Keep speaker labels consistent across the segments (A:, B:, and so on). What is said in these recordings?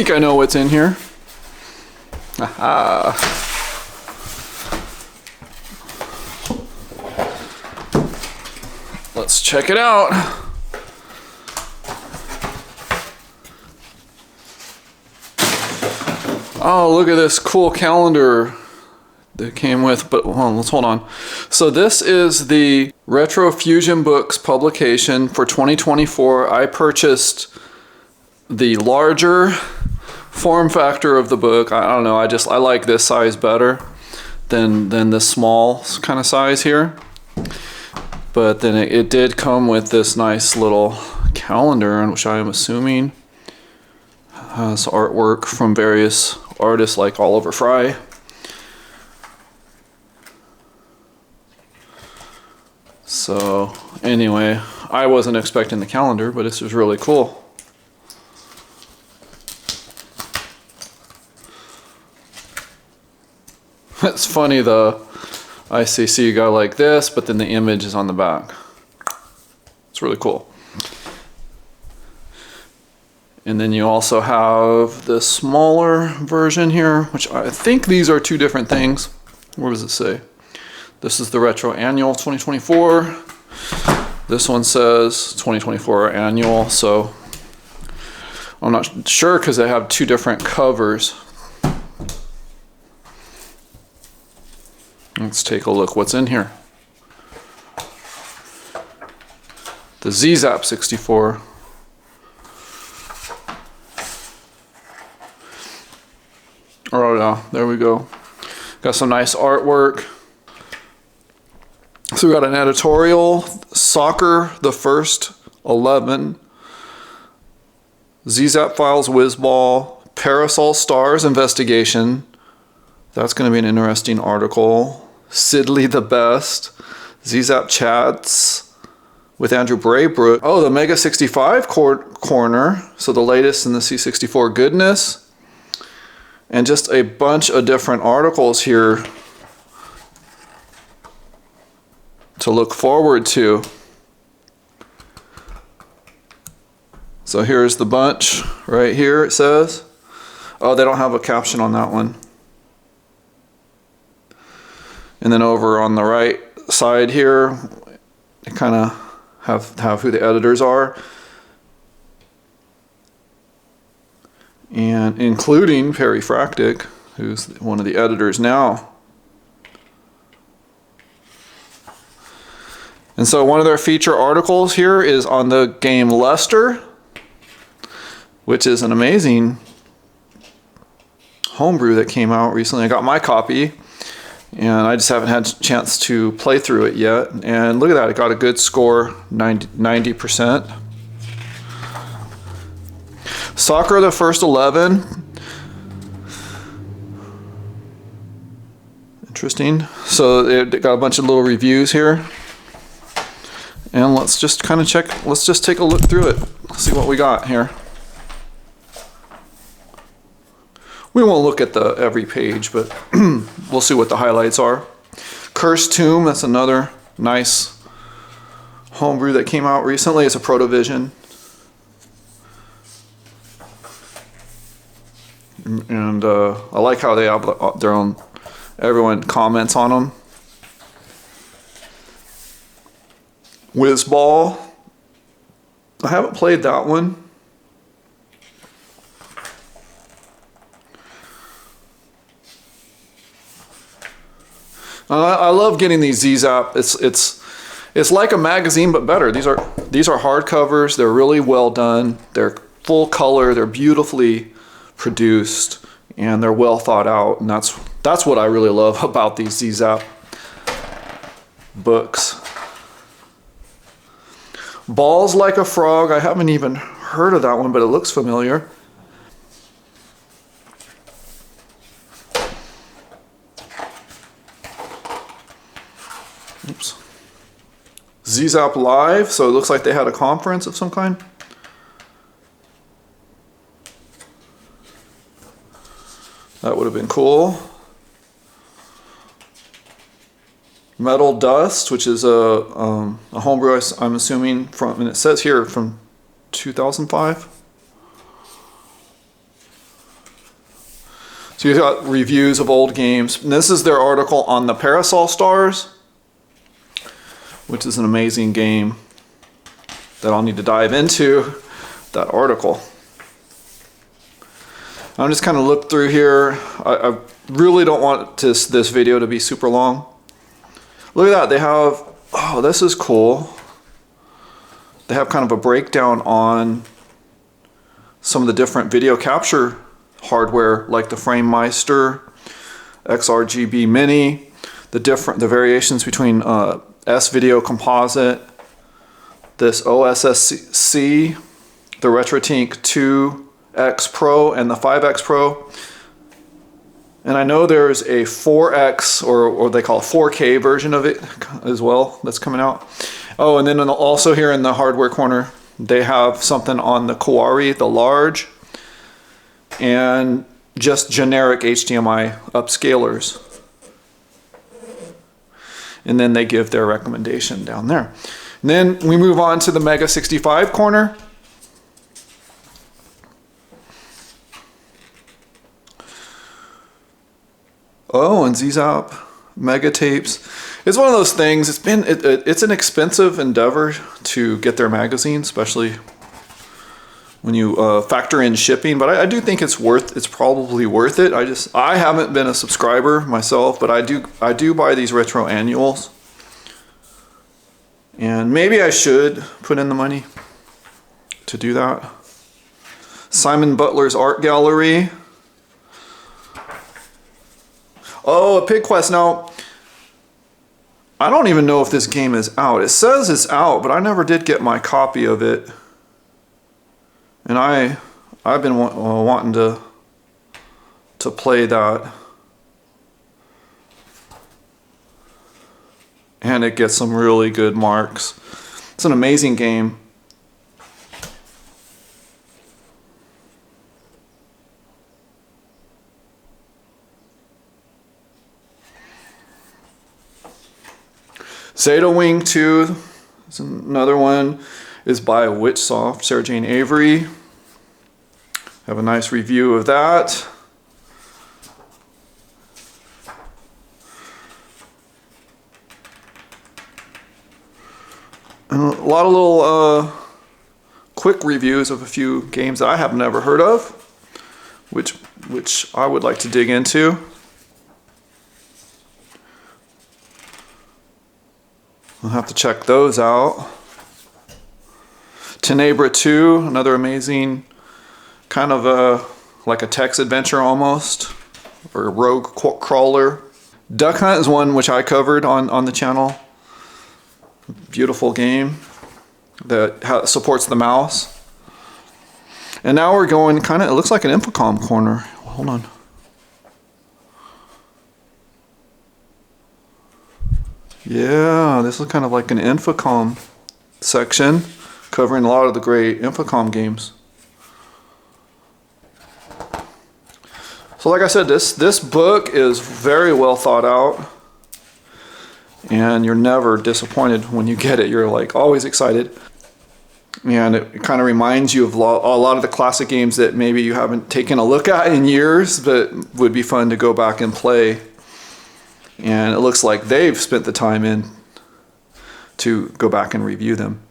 A: think I know what's in here. Aha. Let's check it out. Oh, look at this cool calendar that came with, but let's hold on. So this is the Retro Fusion Books publication for 2024. I purchased the larger form factor of the book. I don't know, I like this size better than this small kind of size here. But then it did come with this nice little calendar, which I am assuming has artwork from various artists like Oliver Fry. So anyway, I wasn't expecting the calendar, but this was really cool. It's funny, the ICC you got like this, but then the image is on the back. It's really cool. And then you also have the smaller version here, which I think these are two different things. Where does it say? This is the Retro Annual 2024. This one says 2024 Annual, so I'm not sure because they have two different covers. Let's take a look what's in here. The Zzap64. Oh yeah, there we go. Got some nice artwork. So we got an editorial, Soccer, the First 11, Zzap Files, Whizball, Parasol Stars Investigation. That's going to be an interesting article. Sidley the Best, Zzap Chats with Andrew Braybrook. Oh, the Mega 65 corner. So the latest in the C64 goodness. And just a bunch of different articles here to look forward to. So here's the bunch right here, it says. Oh, they don't have a caption on that one. And then over on the right side here, they kind of have who the editors are. And including Perry Fractic, who's one of the editors now. And so one of their feature articles here is on the game Lester, which is an amazing homebrew that came out recently. I got my copy, and I just haven't had a chance to play through it yet. And look at that, it got a good score, 90%. Soccer, the First 11. Interesting. So they got a bunch of little reviews here. And let's just kind of check, let's just take a look through it. See what we got here. We won't look at every page, but we'll see what the highlights are. Cursed Tomb, that's another nice homebrew that came out recently. It's a Protovision. And I like how they have their own, everyone comments on them. Whizball, I haven't played that one. I love getting these Zzap. It's like a magazine but better. These are hardcovers. They're really well done. They're full color. They're beautifully produced, and they're well thought out. And that's what I really love about these Zzap books. Balls Like a Frog. I haven't even heard of that one, but it looks familiar. Oops. Zzap Live. So it looks like they had a conference of some kind. That would have been cool. Metal Dust, which is a homebrew, I'm assuming, and it says here from 2005. So you've got reviews of old games. And this is their article on the Parasol Stars, which is an amazing game that I'll need to dive into, that article. I'm just kind of look through here. I really don't want this video to be super long. Look at that, they have, oh, this is cool. They have kind of a breakdown on some of the different video capture hardware, like the FrameMeister, XRGB Mini, the variations between S-Video Composite, this OSSC, the RetroTink 2X Pro, and the 5X Pro. And I know there's a 4X, or they call it 4K version of it as well that's coming out. Oh, and then also here in the hardware corner, they have something on the Kawari, the large, and just generic HDMI upscalers. And then they give their recommendation down there. And then we move on to the Mega 65 corner. Oh, and Zzap Mega Tapes. It's one of those things. It's an expensive endeavor to get their magazine, especially when you factor in shipping. But I do think it's probably worth it. I haven't been a subscriber myself, but I do buy these retro annuals, and maybe I should put in the money to do that. Simon Butler's Art Gallery. Oh, a Pig Quest. Now, I don't even know if this game is out. It says it's out, but I never did get my copy of it. And I've been wanting to play that. And it gets some really good marks. It's an amazing game. Zeta Wing 2 is another one, is by Witchsoft, Sarah Jane Avery. Have a nice review of that. And a lot of little quick reviews of a few games that I have never heard of, which I would like to dig into. We'll have to check those out. Tenebra 2, another amazing kind of like a text adventure almost, or a rogue crawler. Duck Hunt is one which I covered on the channel. Beautiful game that supports the mouse. And now we're going kind of, it looks like an Infocom corner. Hold on. Yeah, this is kind of like an Infocom section covering a lot of the great Infocom games. So like I said, this book is very well thought out, and you're never disappointed when you get it. You're like always excited, and it kind of reminds you of a lot of the classic games that maybe you haven't taken a look at in years, but would be fun to go back and play. And it looks like they've spent the time in to go back and review them.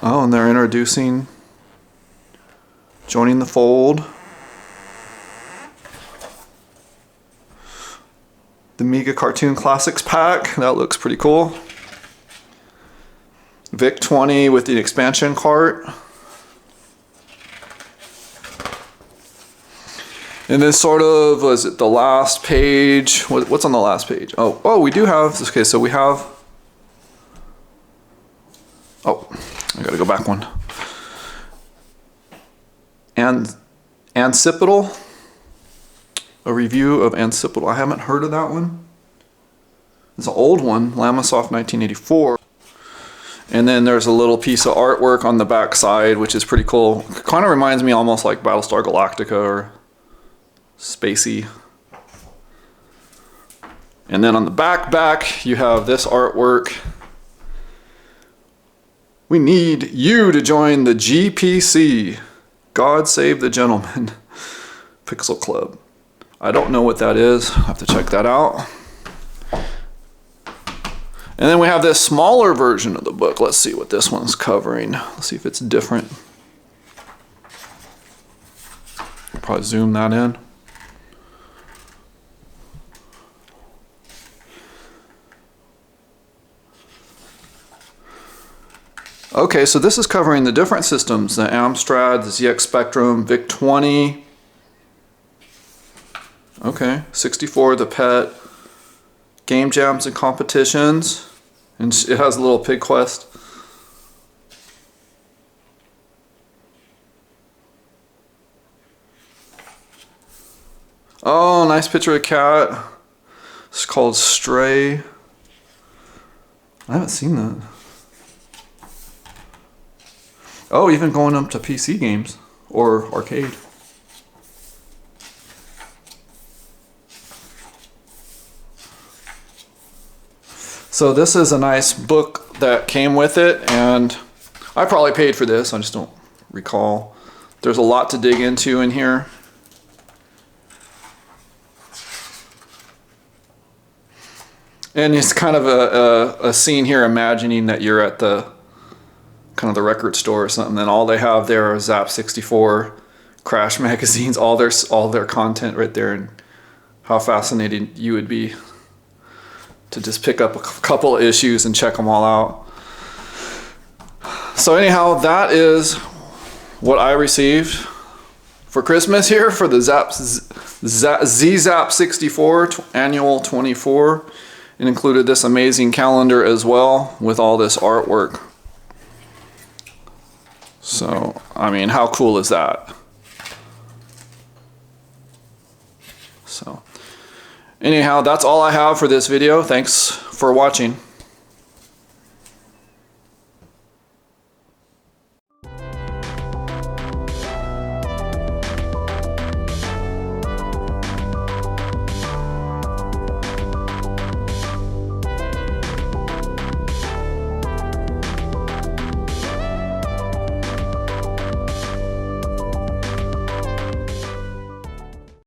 A: Oh, and they're introducing, joining the fold, the Mega Cartoon Classics pack. That looks pretty cool. Vic 20 with the expansion cart. And then sort of, was it the last page? What's on the last page? Oh, we do have, okay, so we have, oh, I gotta go back one. And Ancipital, a review of Ancipital. I haven't heard of that one. It's an old one, Lamasoft 1984. And then there's a little piece of artwork on the back side, which is pretty cool. Kind of reminds me almost like Battlestar Galactica or Spacey. And then on the back you have this artwork. We need you to join the GPC. God save the gentleman. Pixel Club. I don't know what that is. I'll have to check that out. And then we have this smaller version of the book. Let's see what this one's covering. Let's see if it's different. Probably zoom that in. Okay, so this is covering the different systems, the Amstrad, the ZX Spectrum, VIC-20. Okay, 64, the PET, game jams and competitions, and it has a little pig quest. Oh, nice picture of a cat. It's called Stray. I haven't seen that. Oh, even going up to PC games or arcade. So this is a nice book that came with it, and I probably paid for this, I just don't recall. There's a lot to dig into in here. And it's kind of a scene here imagining that you're at the kind of the record store or something, and all they have there are Zzap64 crash magazines, all their content right there, and how fascinating you would be to just pick up a couple of issues and check them all out. So anyhow, that is what I received for Christmas here for the Zzap64 Annual 24. It included this amazing calendar as well with all this artwork. So, I mean, how cool is that? So, anyhow, that's all I have for this video. Thanks for watching.